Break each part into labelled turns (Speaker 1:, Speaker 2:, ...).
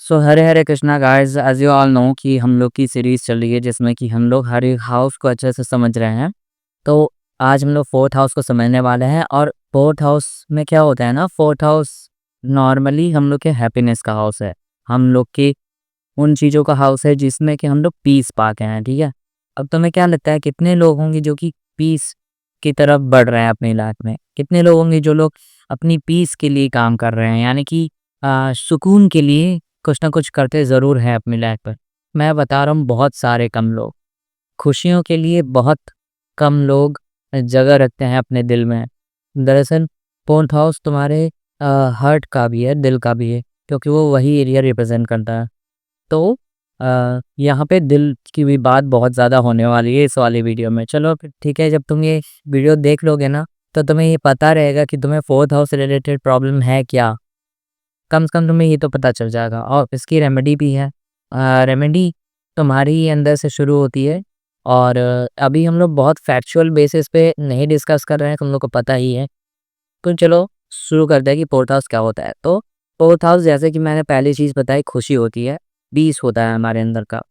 Speaker 1: So Hare Hare Krishna guys, as you all know कि हम लोग की सीरीज चल रही है जिसमें कि हम लोग हर एक हाउस को अच्छे से समझ रहे हैं। तो आज हम लोग फोर्थ हाउस को समझने वाले हैं। और फोर्थ हाउस में क्या होता है ना, फोर्थ हाउस नॉर्मली हम लोग के हैप्पीनेस का हाउस है। हम लोग की उन चीज़ों का हाउस है जिसमें कि हम लोग पीस पाते हैं। ठीक है, अब तुम्हें क्या लगता है कितने लोग होंगे जो कि पीस की तरफ बढ़ रहे हैं अपनी लाइफ में? कितने लोग होंगे जो लोग अपनी पीस के लिए काम कर रहे हैं, यानी कि सुकून के लिए कुछ ना कुछ करते ज़रूर हैं अपनी लाइफ पर? मैं बता रहा हूँ, बहुत सारे कम लोग। खुशियों के लिए बहुत कम लोग जगह रखते हैं अपने दिल में। दरअसल फोर्थ हाउस तुम्हारे हार्ट का भी है, दिल का भी है, क्योंकि वो वही एरिया रिप्रेजेंट करता है। तो यहाँ पे दिल की भी बात बहुत ज़्यादा होने वाली है इस वाली वीडियो में। चलो फिर ठीक है, जब तुम ये वीडियो देख लोगे ना तो तुम्हें ये पता रहेगा कि तुम्हें फोर्थ हाउस से रिलेटेड प्रॉब्लम है क्या। कम से कम तुम्हें ये तो पता चल जाएगा, और इसकी रेमेडी भी है। रेमेडी तुम्हारी ही अंदर से शुरू होती है। और अभी हम लोग बहुत फैक्चुअल बेसिस पे नहीं डिस्कस कर रहे हैं, तुम लोग को पता ही है। तो चलो शुरू करते हैं कि फोर्थ हाउस क्या होता है। तो फोर्थ हाउस, जैसे कि मैंने पहली चीज़ बताई, खुशी होती है, पीस होता है हमारे अंदर का।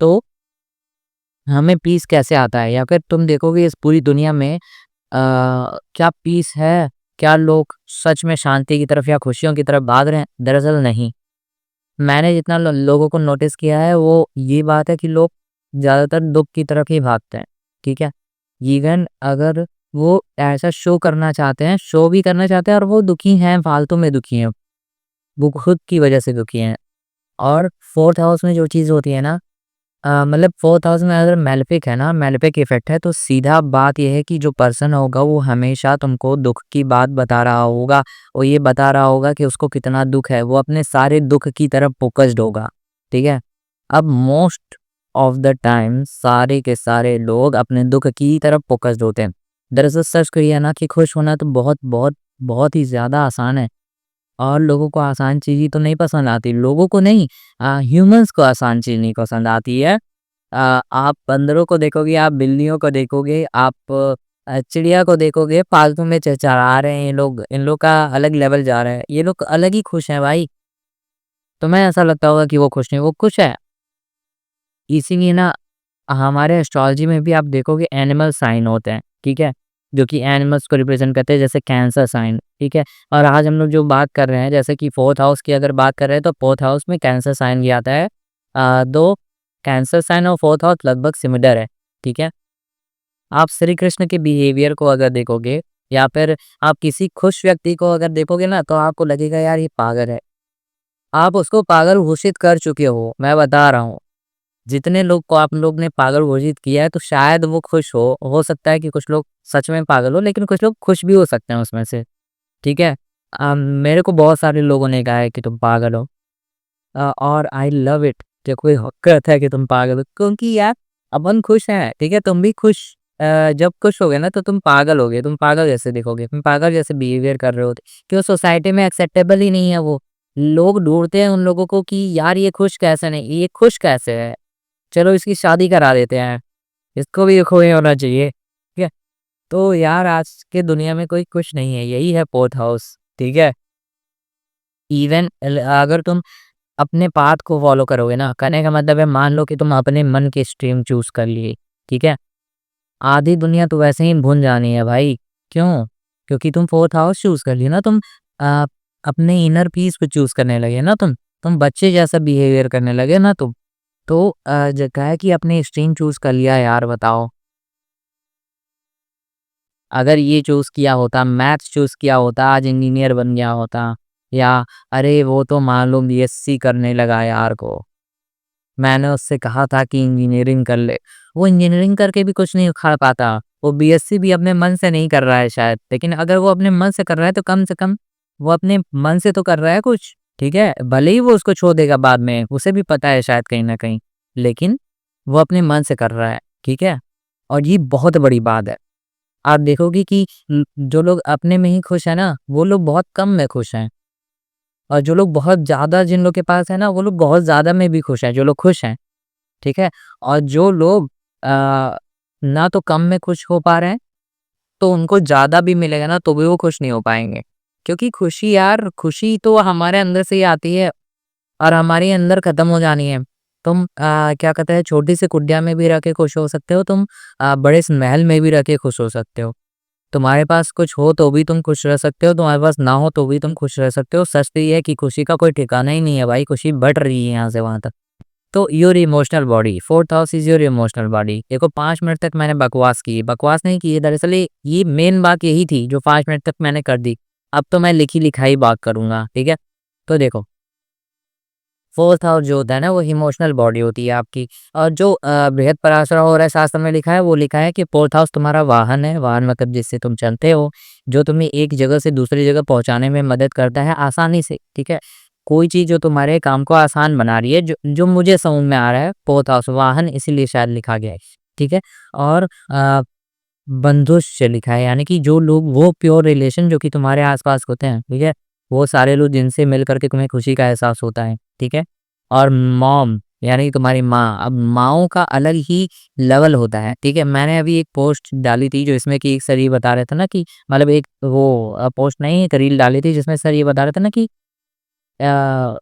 Speaker 1: तो हमें पीस कैसे आता है, या फिर तुम देखोगे इस पूरी दुनिया में क्या पीस है? क्या लोग सच में शांति की तरफ या खुशियों की तरफ भाग रहे हैं? दरअसल नहीं। मैंने जितना लोगों को नोटिस किया है वो ये बात है कि लोग ज़्यादातर दुख की तरफ ही भागते हैं। ठीक है, इवन अगर वो ऐसा शो करना चाहते हैं, शो भी करना चाहते हैं, और वो दुखी हैं, फालतू में दुखी हैं, वो खुद की वजह से दुखी हैं। और फोर्थ हाउस में जो चीज़ होती है ना, मतलब फोर्थ हाउस में अगर मेलेफिक है ना, मेलेफिक इफेक्ट है, तो सीधा बात यह है कि जो पर्सन होगा वो हमेशा तुमको दुख की बात बता रहा होगा। और ये बता रहा होगा कि उसको कितना दुख है, वो अपने सारे दुख की तरफ फोकस्ड होगा। ठीक है, अब मोस्ट ऑफ द टाइम सारे के सारे लोग अपने दुख की तरफ फोकस्ड होते हैं। दरअसल सच कहिए ना कि खुश होना तो बहुत बहुत बहुत ही ज़्यादा आसान है। और लोगों को आसान चीज़ ही तो नहीं पसंद आती, लोगों को नहीं, ह्यूमंस को आसान चीज़ नहीं पसंद आती है। आप बंदरों को देखोगे, आप बिल्लियों को देखोगे, आप चिड़िया को देखोगे, फालतू में चहचहा रहे हैं ये लोग, इन लोग का अलग लेवल जा रहा है, ये लोग अलग ही खुश हैं भाई। तुम्हें ऐसा लगता होगा कि वो खुश नहीं, वो खुश है। इसीलिए ना हमारे एस्ट्रोलॉजी में भी आप देखोगे एनिमल साइन होते हैं। ठीक है, जो कि एनिमल्स को रिप्रेजेंट करते हैं, जैसे कैंसर साइन। ठीक है, और आज हम लोग जो बात कर रहे हैं, जैसे कि फोर्थ हाउस की अगर बात कर रहे हैं, तो फोर्थ हाउस में कैंसर साइन भी आता है। दो कैंसर साइन और फोर्थ हाउस लगभग सिमिलर है। ठीक है, आप श्री कृष्ण के बिहेवियर को अगर देखोगे, या फिर आप किसी खुश व्यक्ति को अगर देखोगे ना, तो आपको लगेगा यार ये पागल है। आप उसको पागल घोषित कर चुके हो, मैं बता रहा हूँ। जितने लोग को आप लोग ने पागल घोषित किया है, तो शायद वो खुश हो सकता है कि कुछ लोग सच में पागल हो, लेकिन कुछ लोग खुश भी हो सकते हैं उसमें से। ठीक है, मेरे को बहुत सारे लोगों ने कहा है कि तुम पागल हो, और आई लव इट जब कोई कहता है कि तुम पागल हो, क्योंकि यार अपन खुश हैं। ठीक है, तुम भी खुश, जब खुश होगे ना तो तुम पागल होगे, तुम पागल जैसे दिखोगे, तुम पागल जैसे बिहेवियर कर रहे होते, क्यों? सोसाइटी में एक्सेप्टेबल ही नहीं है वो। लोग ढूंढते हैं उन लोगों को कि यार ये खुश कैसे नहीं, ये खुश कैसे है, चलो इसकी शादी करा देते हैं, इसको भी खोए होना चाहिए। ठीक है, तो यार आज के दुनिया में कोई खुश नहीं है, यही है फोर्थ हाउस। ठीक है, इवन अगर तुम अपने पाथ को फॉलो करोगे ना, कहने का मतलब है, मान लो कि तुम अपने मन की स्ट्रीम चूज कर लिए। ठीक है, आधी दुनिया तो वैसे ही भूल जानी है भाई। क्यों? क्योंकि तुम फोर्थ हाउस चूज कर लिए ना, तुम आ, अपने इनर पीस को चूज करने लगे ना, तुम बच्चे जैसा बिहेवियर करने लगे ना तुम। तो जगह है कि अपने स्ट्रीम चूज कर लिया यार, बताओ। अगर ये चूज़ किया होता, मैथ्स चूज़ किया होता, आज इंजीनियर बन गया होता। या अरे वो तो मान लो बीएससी करने लगा यार को, मैंने उससे कहा था कि इंजीनियरिंग कर ले, वो इंजीनियरिंग करके भी कुछ नहीं उखाड़ पाता। वो बीएससी भी अपने मन से नहीं कर रहा है शायद, लेकिन अगर वो अपने मन से कर रहा है तो कम से कम वो अपने मन से तो कर रहा है कुछ। ठीक है, भले ही वो उसको छोड़ देगा बाद में, उसे भी पता है शायद कहीं न कहीं, लेकिन वो अपने मन से कर रहा है। ठीक है, और ये बहुत बड़ी बात है। आप देखोगे कि जो लोग अपने में ही खुश है ना, वो लोग बहुत कम में खुश हैं। और जो लोग बहुत ज़्यादा, जिन लोग के पास है ना, वो लोग बहुत ज़्यादा में भी खुश हैं, जो लोग खुश हैं। ठीक है, और जो लोग ना तो कम में खुश हो पा रहे हैं, तो उनको ज़्यादा भी मिलेगा ना तो भी वो खुश नहीं हो पाएंगे। क्योंकि खुशी यार, खुशी तो हमारे अंदर से ही आती है। और हमारे अंदर खत्म हो जानी है। तुम क्या कहते हैं, छोटी सी कुटिया में भी रह के खुश हो सकते हो, तुम बड़े से महल में भी रह के खुश हो सकते हो। तुम्हारे पास कुछ हो तो भी तुम खुश रह सकते हो, तुम्हारे पास ना हो तो भी तुम खुश रह सकते हो। सच तो ये है कि खुशी का कोई ठिकाना ही नहीं है भाई, खुशी बढ़ रही है यहाँ से वहाँ तक। तो your emotional body, fourth house is your emotional body. देखो 5 मिनट तक मैंने बकवास की, बकवास नहीं की है, दरअसल ये मेन बात यही थी जो 5 मिनट तक मैंने कर दी। अब तो मैं लिखी लिखाई बात करूंगा, ठीक है। तो देखो, फोर्थ हाउस जो होता है ना, वो इमोशनल बॉडी होती है आपकी। और जो बृहद पराशर और शास्त्र में लिखा है, वो लिखा है कि फोर्थ हाउस तुम्हारा वाहन है। वाहन मतलब जिससे तुम चलते हो, जो तुम्हें एक जगह से दूसरी जगह पहुंचाने में मदद करता है आसानी से, ठीक है। कोई चीज जो तुम्हारे काम को आसान बना रही है, जो जो मुझे समझ में आ रहा है, फोर्थ हाउस वाहन इसीलिए शायद लिखा गया है, ठीक है। और बंधुष्य लिखा है, यानी कि जो लोग, वो प्योर रिलेशन जो कि तुम्हारे आसपास होते हैं, ठीक है, वो सारे लोग जिनसे मिल करके तुम्हें खुशी का एहसास होता है, ठीक है। और मॉम यानी कि तुम्हारी माँ, अब माँओं का अलग ही लेवल होता है, ठीक है। मैंने अभी एक पोस्ट डाली थी जो इसमें कि एक सर ये बता रहे थे ना कि मतलब एक वो पोस्ट नहीं, एक रील डाली थी जिसमें सर ये बता रहे थे ना अ,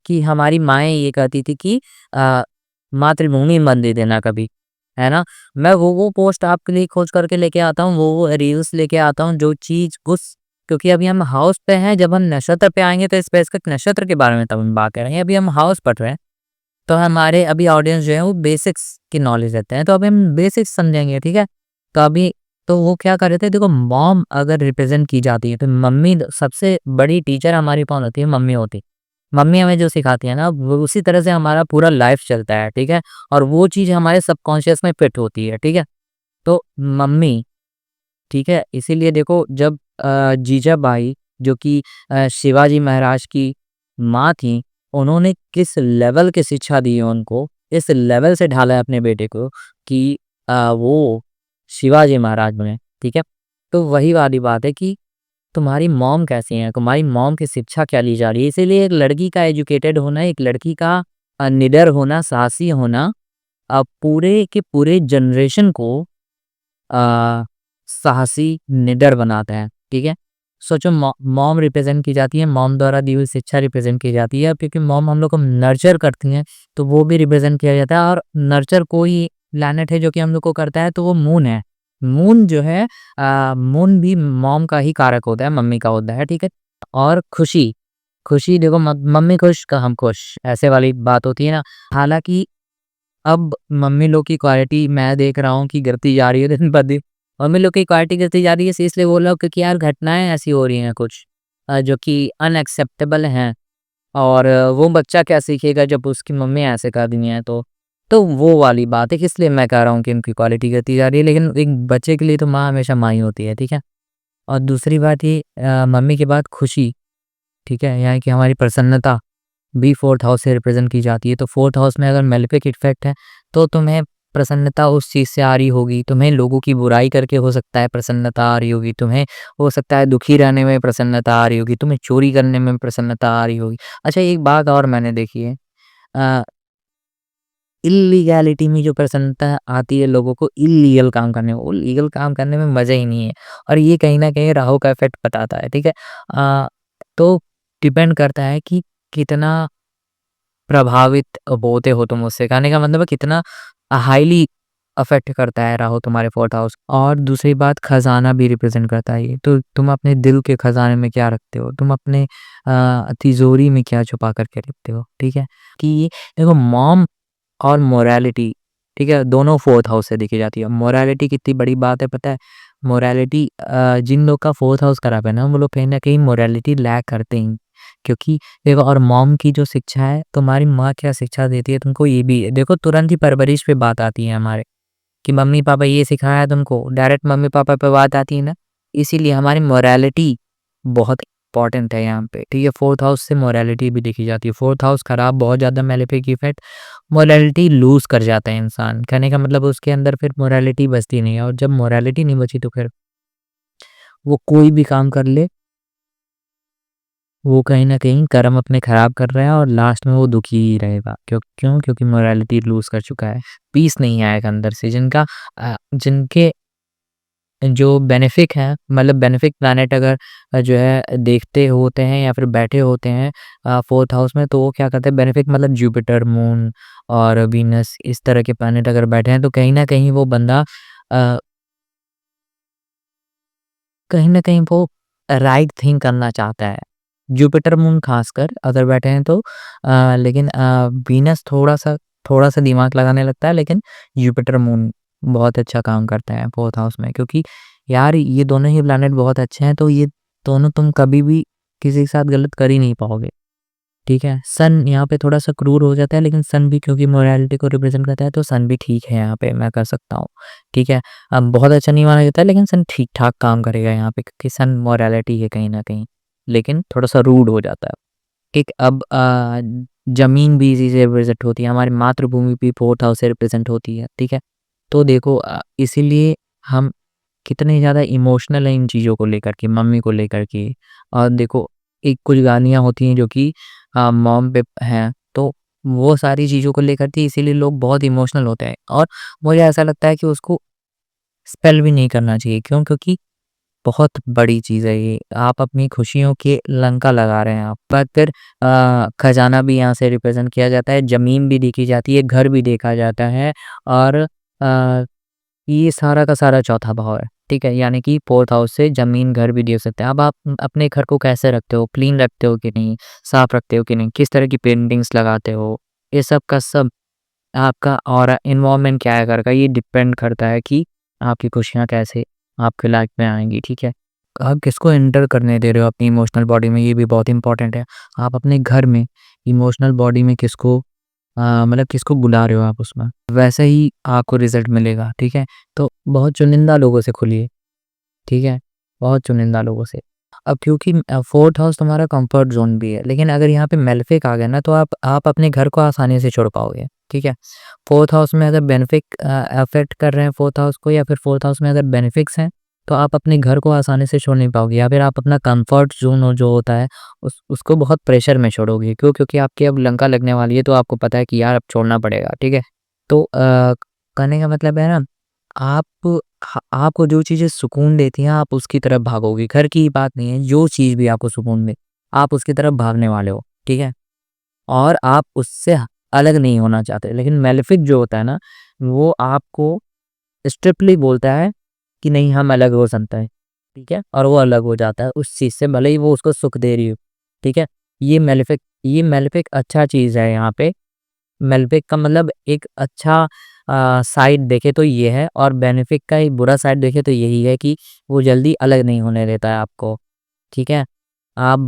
Speaker 1: कि हमारी माएँ ये कहती थी कि अ, मातृभूमि मत दे देना कभी, है ना? मैं वो पोस्ट आपके लिए खोज करके लेके आता हूँ, वो रील्स लेके आता हूँ जो चीज़ उस, क्योंकि अभी हम हाउस पे हैं, जब हम नक्षत्र पे आएँगे तो स्पेसिफिक नक्षत्र के बारे में तब हम बात करेंगे। अभी हम हाउस पढ़ रहे हैं, तो हमारे अभी ऑडियंस जो है वो बेसिक्स की नॉलेज रखते हैं, तो अभी हम बेसिक्स समझेंगे, ठीक है? तो अभी तो वो क्या कर रहे थे, देखो मॉम अगर रिप्रेज़ेंट की जाती है तो मम्मी सबसे बड़ी टीचर हमारी कौन होती है? मम्मी होती है। मम्मी हमें जो सिखाती है ना, वो उसी तरह से हमारा पूरा लाइफ चलता है, ठीक है? और वो चीज़ हमारे सबकॉन्शियस में फिट होती है, ठीक है? तो मम्मी, ठीक है? इसीलिए देखो जब जीजाबाई जो कि शिवाजी महाराज की माँ थीं, उन्होंने किस लेवल की शिक्षा दी है उनको, इस लेवल से ढाला है अपने बेटे को कि वो शिवाजी महाराज बने, ठीक है? तो वही वाली बात है कि तुम्हारी मॉम कैसी हैं, तुम्हारी मॉम की शिक्षा क्या ली जा रही है। इसीलिए एक लड़की का एजुकेटेड होना, एक लड़की का निडर होना, साहसी होना पूरे के पूरे जनरेशन को अ, साहसी, निडर बनाता है, ठीक है? सोचो मॉम रिप्रेज़ेंट की जाती है, मॉम द्वारा दी हुई शिक्षा रिप्रेज़ेंट की जाती है। अब क्योंकि मॉम हम लोग को नर्चर करती हैं, तो वो भी रिप्रेज़ेंट किया जाता है। और नर्चर कोई प्लैनेट है जो कि हम लोग को करता है, तो वो मून है। मून जो है मून भी मॉम का ही कारक होता है, मम्मी का होता है, ठीक है? और खुशी, खुशी देखो मम्मी खुश का हम खुश, ऐसे वाली बात होती है ना। हालाँकि अब मम्मी लोग की क्वालिटी मैं देख रहा हूँ कि गिरती जा रही है दिन ब दिन। मम्मी लोग की क्वालिटी गिरती जा रही है इसलिए बोल रहा हूँ क्योंकि यार घटनाएँ ऐसी हो रही हैं कुछ जो कि अनएक्सेप्टेबल हैं। और वो बच्चा क्या सीखेगा जब उसकी मम्मी ऐसे कर रही हैं तो। तो वो वाली बात है, इसलिए मैं कह रहा हूँ कि उनकी क्वालिटी गिरती जा रही है। लेकिन एक बच्चे के लिए तो माँ हमेशा माँ ही होती है, ठीक है? और दूसरी बात ये मम्मी के बाद खुशी, ठीक है? यानी कि हमारी प्रसन्नता भी फोर्थ हाउस से रिप्रेजेंट की जाती है। तो फोर्थ हाउस में अगर मेलेफिक इफ़ेक्ट है, तो तुम्हें प्रसन्नता उस चीज़ से आ रही होगी। तुम्हें लोगों की बुराई करके हो सकता है प्रसन्नता आ रही होगी। तुम्हें हो सकता है दुखी रहने में प्रसन्नता आ रही होगी। तुम्हें चोरी करने में प्रसन्नता आ रही होगी। अच्छा, एक बात और मैंने देखी है अ, इल्लीगैलिटी में जो प्रसन्नता आती है लोगों को इल्लीगल काम करने में, वो लीगल काम करने में मज़ा ही नहीं है। और ये कहीं न कहीं राहु का इफ़ेक्ट बताता है, ठीक है? तो डिपेंड करता है कि कितना प्रभावित होते हो तुम उससे। कहने का मतलब है कितना हाईली अफ़ेक्ट करता है राहु तुम्हारे 4th हाउस। और दूसरी बात, खज़ाना भी रिप्रेज़ेंट करता है ये। तो तुम अपने दिल के खज़ाने में क्या रखते हो? तुम अपने तिजोरी में क्या छुपा कर के रखते हो? ठीक है? कि देखो मॉम और मोरालिटी, ठीक है? दोनों 4th हाउस से देखी जाती है। मोरालिटी कितनी बड़ी बात है पता है? मोरालिटी जिन लोग का 4th हाउस खराब है ना, वो लोग कहीं न कहीं मोरालिटी लैक करते हैं। क्योंकि देखो, और मॉम की जो शिक्षा है, तुम्हारी माँ क्या शिक्षा देती है तुमको ये भी है। देखो तुरंत ही परवरिश पे बात आती है हमारे, कि मम्मी-पापा ये सिखाया तुमको, डायरेक्ट मम्मी-पापा पे बात आती है ना, इसीलिए हमारी मोरालिटी बहुत इम्पोर्टेंट है यहाँ पे, ठीक है? 4th हाउस से मोरालिटी भी देखी जाती है। 4th हाउस खराब, बहुत ज़्यादा मेलेफिक इफ़ेक्ट, मोरालिटी लूज़ कर जाता है इंसान। कहने का मतलब उसके अंदर फिर मोरालिटी बचती नहीं है, और जब मोरालिटी नहीं बची तो फिर वो कोई भी काम कर ले, वो कहीं न कहीं कर्म अपने खराब कर रहा है और लास्ट में वो दुखी ही रहेगा। क्यों? क्योंकि मोरालिटी लूज़ कर चुका है। पीस नहीं आएगा अंदर से। जिनके जो बेनिफिक है, मतलब बेनिफिक प्लैनेट अगर जो है देखते होते हैं या फिर बैठे होते हैं 4th हाउस में, तो वो क्या करते हैं, बेनिफिक मतलब जुपिटर, मून और वीनस, इस तरह के प्लैनेट अगर बैठे हैं तो कहीं न कहीं वो बंदा अ, कहीं न कहीं वो राइट थिंग करना चाहता है। जुपिटर, मून ख़ासकर अगर बैठे हैं तो लेकिन वीनस थोड़ा-सा दिमाग लगाने लगता है, लेकिन जुपिटर, मून बहुत अच्छा काम करते हैं 4th हाउस में, क्योंकि यार ये दोनों ही प्लैनेट बहुत अच्छे हैं, तो ये दोनों तुम कभी भी किसी के साथ गलत कर ही नहीं पाओगे। ठीक है? सन यहाँ पे थोड़ा-सा क्रूर हो जाता है, लेकिन सन भी क्योंकि मोरालिटी को रिप्रेज़ेंट करता है, तो सन भी ठीक है यहाँ पे, मैं कर सकता हूँ। ठीक है? बहुत अच्छा नहीं माना जाता है, लेकिन सन ठीक-ठाक काम करेगा यहाँ पे, क्योंकि सन मोरालिटी है कहीं न कहीं, लेकिन थोड़ा-सा रूड हो जाता है। ठीक, अब ज़मीन भी इसी से रिप्रेज़ेंट होती है, हमारी मातृभूमि भी 4th हाउस से रिप्रेज़ेंट होती है। ठीक है? तो देखो इसीलिए हम कितने ज़्यादा इमोशनल हैं इन चीज़ों को लेकर के, मम्मी को लेकर के। और देखो, एक कुछ गालियाँ होती हैं जो कि मॉम पे हैं, तो वो सारी चीज़ों को लेकर के इसीलिए लोग बहुत इमोशनल होते हैं, और मुझे ऐसा लगता है कि उसको स्पेल भी नहीं करना चाहिए। क्यों? क्योंकि बहुत बड़ी चीज़ है ये, आप अपनी खुशियों के लंका लगा रहे हैं आप। पर फिर खजाना भी यहाँ से रिप्रेज़ेंट किया जाता है, ज़मीन भी देखी जाती है, घर भी देखा जाता है, और ये सारा का सारा चौथा भाव है, ठीक है? यानी कि 4th हाउस से ज़मीन, घर भी देख सकते हैं। अब आप अपने घर को कैसे रखते हो? क्लीन रखते हो कि नहीं? साफ रखते हो कि नहीं? किस तरह की पेंटिंग्स लगाते हो? ये सब का सब आपका ऑरा एनवायरनमेंट क्या है घर का, ये डिपेंड करता है कि आपकी खुशियाँ कैसे आपके लाइफ में आएँगी, ठीक है? आप किसको एंटर करने दे रहे हो अपनी इमोशनल बॉडी में, ये भी बहुत इम्पोर्टेंट है। आप अपने घर में इमोशनल बॉडी में किसको मतलब किसको बुला रहे हो आप उसमें, वैसा ही आपको रिज़ल्ट मिलेगा, ठीक है? तो बहुत चुनिंदा लोगों से खुलिए, ठीक है? बहुत चुनिंदा लोगों से। अब क्योंकि 4th हाउस तुम्हारा कम्फर्ट ज़ोन भी है, लेकिन अगर यहाँ पे मेलेफिक आ गया ना, तो आप अपने घर को आसानी से छोड़ पाओगे, ठीक है? 4th हाउस में अगर बेनिफिक अफ़ेक्ट कर रहे हैं 4th हाउस को, या फिर 4th हाउस में अगर बेनिफिक्स हैं, तो आप अपने घर को आसानी से छोड़ नहीं पाओगे, या फिर आप अपना कम्फर्ट ज़ोन जो होता है उसको बहुत प्रेशर में छोड़ोगे। क्यों? क्योंकि आपकी अब लंका लगने वाली है, तो आपको पता है कि यार अब छोड़ना पड़ेगा, ठीक है? तो कहने का मतलब है ना, आप आपको जो चीज़ें सुकून देती हैं, आप उसकी तरफ भागोगे। घर की ही बात नहीं है, जो चीज़ भी आपको सुकून दे, आप उसकी तरफ भागने वाले हो, ठीक है? और आप उससे अलग नहीं होना चाहते। लेकिन मेलेफिक जो होता है ना, वो आपको स्ट्रिक्टली बोलता है कि नहीं, हम अलग हो सकते हैं, ठीक है? और वो अलग हो जाता है उस चीज़ से, भले ही वो उसको सुख दे रही हो, ठीक है? ये मेलेफिक अच्छा चीज़ है यहाँ पे। मेलेफिक का मतलब एक अच्छा साइड देखें तो ये है, और बेनिफिक का एक बुरा साइड देखें तो यही है कि वो जल्दी अलग नहीं होने देता है आपको, ठीक है? आप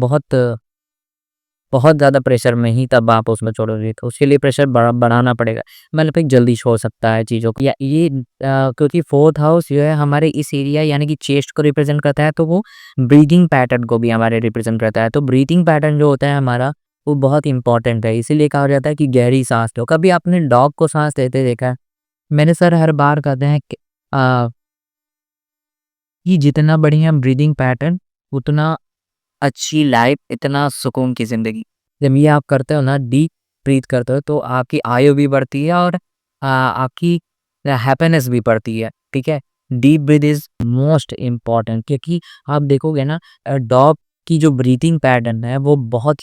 Speaker 1: बहुत ज़्यादा प्रेशर में ही तब आप उसमें छोड़ोगे, तो उसके लिए प्रेशर बढ़ाना पड़ेगा। मेलेफिक जल्दी छोड़ सकता है चीज़ों को, या ये क्योंकि 4th हाउस जो है हमारे इस एरिया यानी कि चेस्ट को रिप्रेज़ेंट करता है, तो वो ब्रीथिंग पैटर्न को भी हमारे रिप्रेज़ेंट करता है। तो ब्रीथिंग पैटर्न जो होता है हमारा, वो बहुत इम्पोर्टेंट है। इसीलिए कहा जाता है कि गहरी साँस लो। कभी आपने डॉग को साँस लेते देखा है? मेरे सर हर बार कहते हैं कि जितना बढ़िया ब्रीथिंग पैटर्न, उतना अच्छी लाइफ, इतना सुकून की ज़िंदगी। जब ये आप करते हो ना, डीप ब्रीथ करते हो, तो आपकी आयु भी बढ़ती है, और आपकी हैप्पीनेस भी बढ़ती है, ठीक है? Deep breath is most important, क्योंकि आप देखोगे ना, डॉग की जो ब्रीथिंग पैटर्न है वो बहुत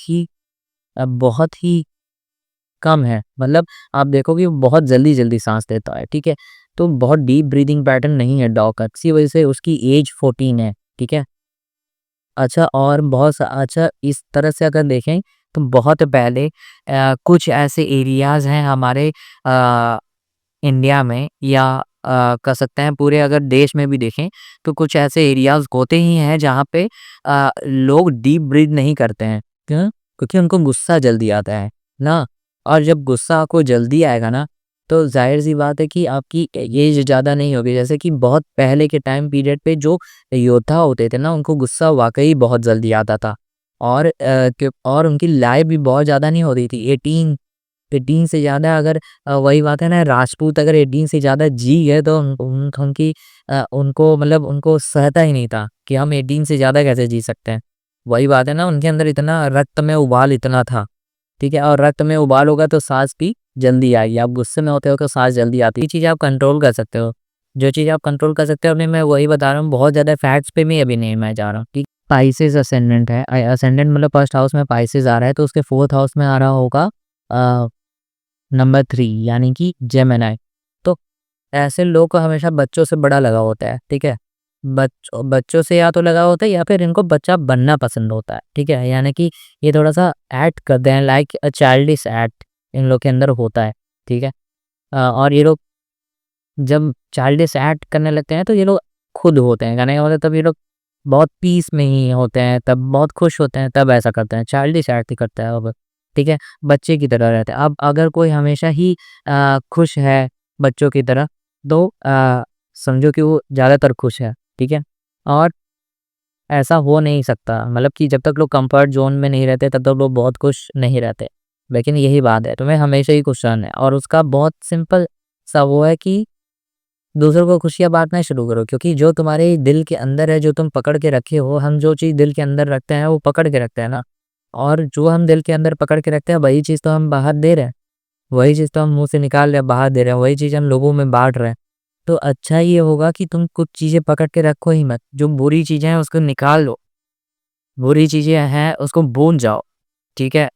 Speaker 1: ही कम है। मतलब आप देखोगे वो बहुत जल्दी-जल्दी साँस लेता है, ठीक है? तो बहुत डीप ब्रीथिंग पैटर्न नहीं है डॉग का, इसी वजह से उसकी एज 14 है, ठीक है? अच्छा, और अच्छा, इस तरह से अगर देखें तो बहुत पहले कुछ ऐसे एरियाज़ हैं हमारे इंडिया में, या कह सकते हैं पूरे अगर देश में भी देखें, तो कुछ ऐसे एरियाज़ होते ही हैं जहाँ पे लोग डीप ब्रीथ नहीं करते हैं। क्यों? क्योंकि उनको गुस्सा जल्दी आता है ना, और जब गुस्सा आपको जल्दी आएगा ना, तो ज़ाहिर-सी बात है कि आपकी एज ज़्यादा नहीं होगी। जैसे कि बहुत पहले के टाइम पीरियड पे जो योद्धा होते थे ना, उनको गुस्सा वाक़ई बहुत जल्दी आता था, और और उनकी लाइफ़ भी बहुत ज़्यादा नहीं होती थी। 18 से ज़्यादा अगर वही बात है ना, राजपूत अगर 18 से ज़्यादा जी गए, तो उनको मतलब उनको सहता ही नहीं था कि हम 18 से ज़्यादा कैसे जी सकते हैं। वही बात है ना, उनके अंदर इतना रक्त में उबाल इतना था, ठीक है? और रक्त में उबाल होगा तो साँस भी जल्दी आएगी। आप गुस्से में होते हो तो साँस जल्दी आती है। ये चीज़ आप कंट्रोल कर सकते हो। जो चीज़ आप कंट्रोल कर सकते हो अभी मैं वही बता रहा हूँ, बहुत ज़्यादा फैक्ट्स पे भी अभी नहीं मैं जा रहा हूँ, ठीक। स्पाइसेस असेंडेंट है, असेंडेंट मतलब फर्स्ट हाउस में स्पाइसेस आ रहा है, तो उसके फोर्थ हाउस में आ रहा होगा नंबर 3 यानी कि जेमिनी। तो ऐसे लोग को हमेशा बच्चों से बड़ा लगाव होता है, ठीक है। बच्चों से या तो लगाव होता है या फिर इनको बच्चा बनना पसंद होता है, ठीक है। यानी कि ये थोड़ा सा एक्ट करते हैं, like a childish act in लोग के अंदर होता है, ठीक है। और ये लोग जब चाइल्डिश एक्ट करने लगते हैं तो ये लोग खुद होते हैं, कहने का मतलब तब ये लोग बहुत पीस में ही होते हैं, तब बहुत खुश होते हैं, तब ऐसा करते हैं, चाइल्डिश एक्ट ही करता है अब, ठीक है, बच्चे की तरह रहते हैं। अब अगर कोई हमेशा ही खुश है बच्चों की तरह, तो समझो कि वो ज़्यादातर खुश है, ठीक है। और ऐसा हो नहीं सकता, मतलब कि जब तक लोग कंफर्ट ज़ोन में नहीं रहते तब तक लोग बहुत खुश नहीं रहते। लेकिन यही बात है, तुम्हें हमेशा ही खुश रहना है और उसका बहुत सिंपल सा वो है कि दूसरों को खुशियाँ बाँटना शुरू करो, क्योंकि जो तुम्हारे दिल के अंदर है, जो तुम पकड़ के रखे हो, हम जो चीज़ दिल के अंदर रखते हैं, वो पकड़ के रखते हैं ना। और जो हम दिल के अंदर पकड़ के रखते हैं, वही चीज़ तो हम बाहर दे रहे हैं। वही चीज़ तो हम मुँह से निकाल रहे हैं, बाहर दे रहे हैं, वही चीज़ हम लोगों में बाँट रहे हैं। तो अच्छा ये होगा कि तुम कुछ चीज़ें पकड़ के रखो ही मत। जो बुरी चीज़ें हैं, उसको निकाल लो। बुरी चीज़ें हैं, उसको भूल जाओ, ठीक है?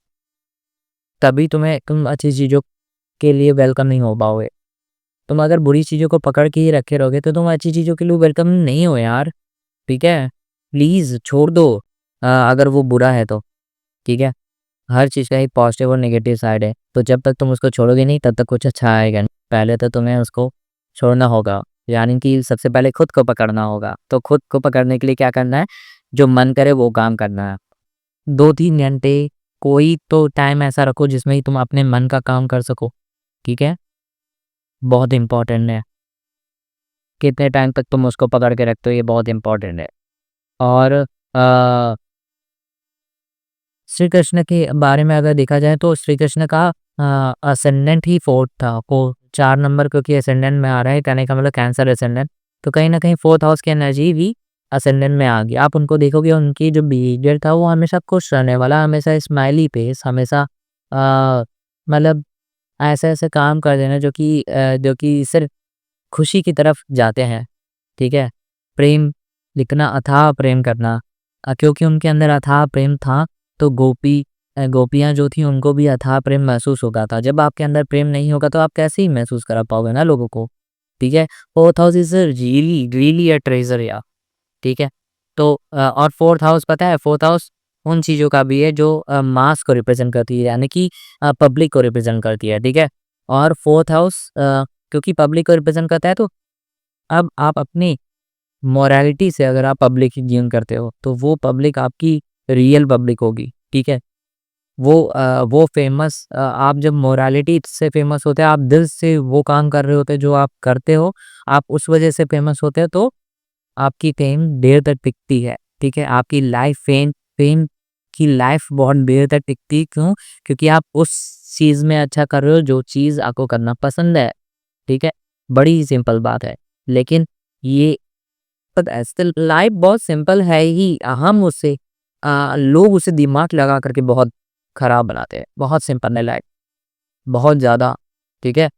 Speaker 1: तभी तुम अच्छी चीज़ों के लिए वेलकम नहीं हो पाओगे। तुम अगर बुरी चीज़ों को पकड़ के ही रखे रहोगे तो तुम अच्छी चीज़ों के लिए वेलकम नहीं हो यार, ठीक है? प्लीज़ छोड़ दो अगर वो बुरा है तो, ठीक है? हर चीज़ का एक पॉजिटिव और नेगेटिव साइड है, तो जब तक तुम उसको छोड़ोगे नहीं तब तक कुछ अच्छा आएगा नहीं। पहले तो तुम्हें उसको छोड़ना होगा, यानी कि सबसे पहले खुद को पकड़ना होगा। तो खुद को पकड़ने के लिए क्या करना है? जो मन करे वो काम करना है। 2-3 घंटे कोई तो टाइम ऐसा रखो जिसमें ही तुम अपने मन का काम कर सको, ठीक है? बहुत इम्पोर्टेंट है। कितने टाइम तक तुम उसको पकड़ के रखते हो ये बहुत इम्पोर्टेंट है। और श्री कृष्ण के बारे में अगर देखा जाए तो श्री कृष्ण का असेंडेंट ही 4th था, वो 4 नंबर क्योंकि असेंडेंट में आ रहा है, कहने का मतलब कैंसर असेंडेंट, तो कहीं न कहीं 4th हाउस की एनर्जी भी असेंडेंट में आ गई। आप उनको देखोगे उनकी जो बिहेवियर था वो हमेशा खुश रहने वाला, हमेशा स्माइली फेस, हमेशा मतलब ऐसे-ऐसे काम कर देना जो कि सिर्फ़ खुशी की तरफ जाते हैं, ठीक है? प्रेम लिखना, अथाह प्रेम करना क्योंकि उनके अंदर अथाह प्रेम था, तो गोपियाँ जो थीं उनको भी अथाह प्रेम महसूस होता था। जब आपके अंदर प्रेम नहीं होगा तो आप कैसे ही महसूस करा पाओगे ना लोगों को, ठीक है? 4th house is really really a treasure यार, ठीक है? तो और 4th हाउस पता है 4th हाउस उन चीज़ों का भी है जो मास को रिप्रेज़ेंट करती है, यानी कि पब्लिक को रिप्रेज़ेंट करती है, ठीक है? और 4th हाउस क्योंकि पब्लिक को रिप्रेज़ेंट करता है, तो अब आप अपनी मोरालिटी से अगर आप पब्लिक की गेन करते हो, तो वो पब्लिक आपकी रियल पब्लिक होगी, ठीक है? वो फ़ेमस आप जब मोरालिटी से फ़ेमस होते हैं, आप दिल से वो काम कर रहे होते हैं जो आप करते हो, आप उस वजह से फ़ेमस होते हो, तो आपकी फ़ेम देर तक टिकती है, ठीक है? आपकी लाइफ़ फ़ेम फ़ेम की लाइफ़ बहुत देर तक टिकती है, क्यों? क्योंकि आप उस चीज़ में अच्छा कर रहे हो, जो चीज़ आपको करना पसंद है, ठीक है? बड़ी ही सिंपल बात है। लेकिन ये पता है स्टिल लाइफ बहुत सिंपल है ही, हम उसे लोग उसे दिमाग लगा करके बहुत खराब बनाते हैं। बहुत सिंपल है लाइफ, बहुत ज़्यादा, ठीक है?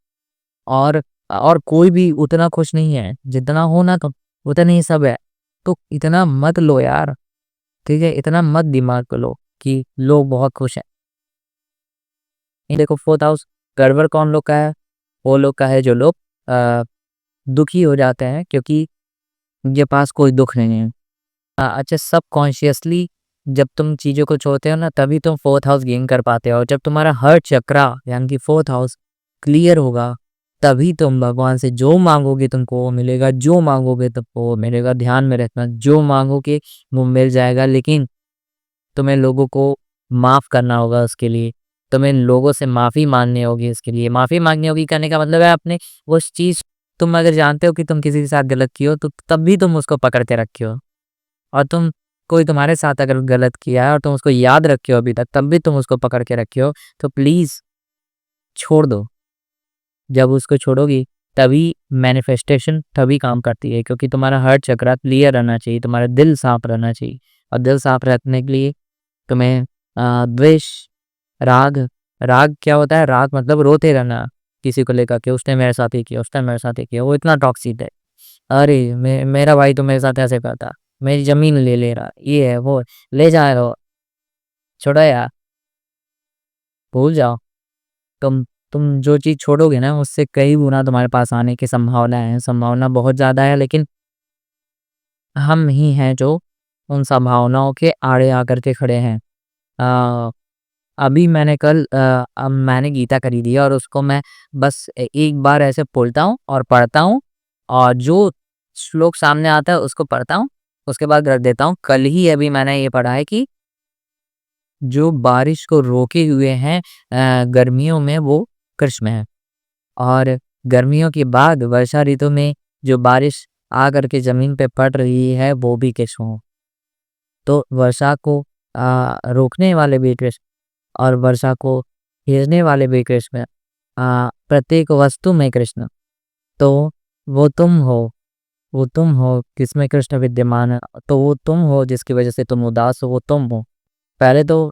Speaker 1: और कोई भी उतना खुश नहीं है, जितना हो ना तुम, उतना ही सब है। तो इतना मत लो यार, ठीक है? इतना मत दिमाग को लो कि लोग बहुत खुश हैं। ये देखो 4th हाउस गड़बड़ कौन लोग का है? वो लोग का है जो लोग अ, दुखी हो जाते हैं क्योंकि उनके पास कोई दुःख नहीं है। अच्छा सबकॉन्शियसली जब तुम चीज़ों को छोड़ते हो ना तभी तुम 4th हाउस गेन कर पाते हो। जब तुम्हारा हर्ट चक्रा यानी कि 4th हाउस क्लियर होगा तभी तुम भगवान से जो माँगोगे तुमको वो मिलेगा, जो माँगोगे तुमको वो मिलेगा। ध्यान में रखना जो माँगोगे वो मिल जाएगा, लेकिन तुम्हें लोगों को माफ़ करना होगा उसके लिए। तुम्हें लोगों से माफ़ी माँगनी होगी इसके लिए। माफ़ी माँगनी होगी कहने का मतलब है अपने उस चीज़ तुम अगर जानते हो कि तुम किसी के साथ गलत किए हो तो तब भी तुम उसको पकड़ के रखे हो। और कोई तुम्हारे साथ अगर गलत किया है और तुम उसको याद रखे हो अभी तक, तब भी तुम उसको पकड़ के रखे हो, तो प्लीज़ छोड़ दो। जब उसको छोड़ोगी तभी मैनिफेस्टेशन तभी काम करती है, क्योंकि तुम्हारा हार्ट चक्र क्लियर रहना चाहिए, तुम्हारा दिल साफ रहना चाहिए। और दिल साफ रखने के लिए तुम्हें द्वेष, राग राग क्या होता है? राग मतलब रोते रहना किसी को लेकर के, उसने मेरे साथ ये किया, उसने मेरे साथ ये किया, वो इतना टॉक्सिक है। अरे मेरा भाई तो मेरे साथ ऐसे करता, मेरी ज़मीन ले रहा, ये है, वो है, ले जा रहे हो, छोड़ो यार, भूल जाओ। तुम तुम जो चीज़ छोड़ोगे ना उससे कई गुना तुम्हारे पास आने की संभावना है, संभावना बहुत ज़्यादा है, लेकिन हम ही हैं जो उन संभावनाओं के आड़े आकर के खड़े हैं। अ, अभी मैंने अब मैंने गीता खरीदी है और उसको मैं बस एक बार ऐसे बोलता हूँ और पढ़ता हूँ, और जो श्लोक सामने आता है उसको पढ़ता हूँ, उसके बाद रख देता हूँ। कल ही अभी मैंने ये पढ़ा है कि जो बारिश को रोके हुए हैं गर्मियों में वो कृष्ण हैं, और गर्मियों के बाद वर्षा ऋतु में जो बारिश आकर के ज़मीन पे पड़ रही है वो भी कृष्ण हो। तो वर्षा को रोकने वाले भी कृष्ण और वर्षा को भेजने वाले भी कृष्ण, प्रत्येक वस्तु में कृष्ण। तो वो तुम हो, वो तुम हो जिसमें कृष्ण विद्यमान है, तो वो तुम हो जिसकी वजह से तुम उदास हो, वो तुम हो। पहले तो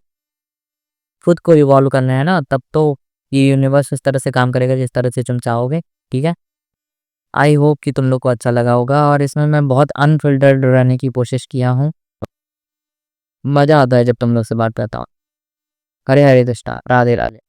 Speaker 1: खुद को इवॉल्व करना है ना, तब तो ये यूनिवर्स इस तरह से काम करेगा जिस तरह से तुम चाहोगे, ठीक है? आई होप कि तुम लोग को अच्छा लगा होगा, और इसमें मैं बहुत अनफ़िल्टर्ड रहने की कोशिश किया हूँ। मज़ा आता है जब तुम लोग से बात करता हूँ। हरे हरे कृष्णा, राधे राधे।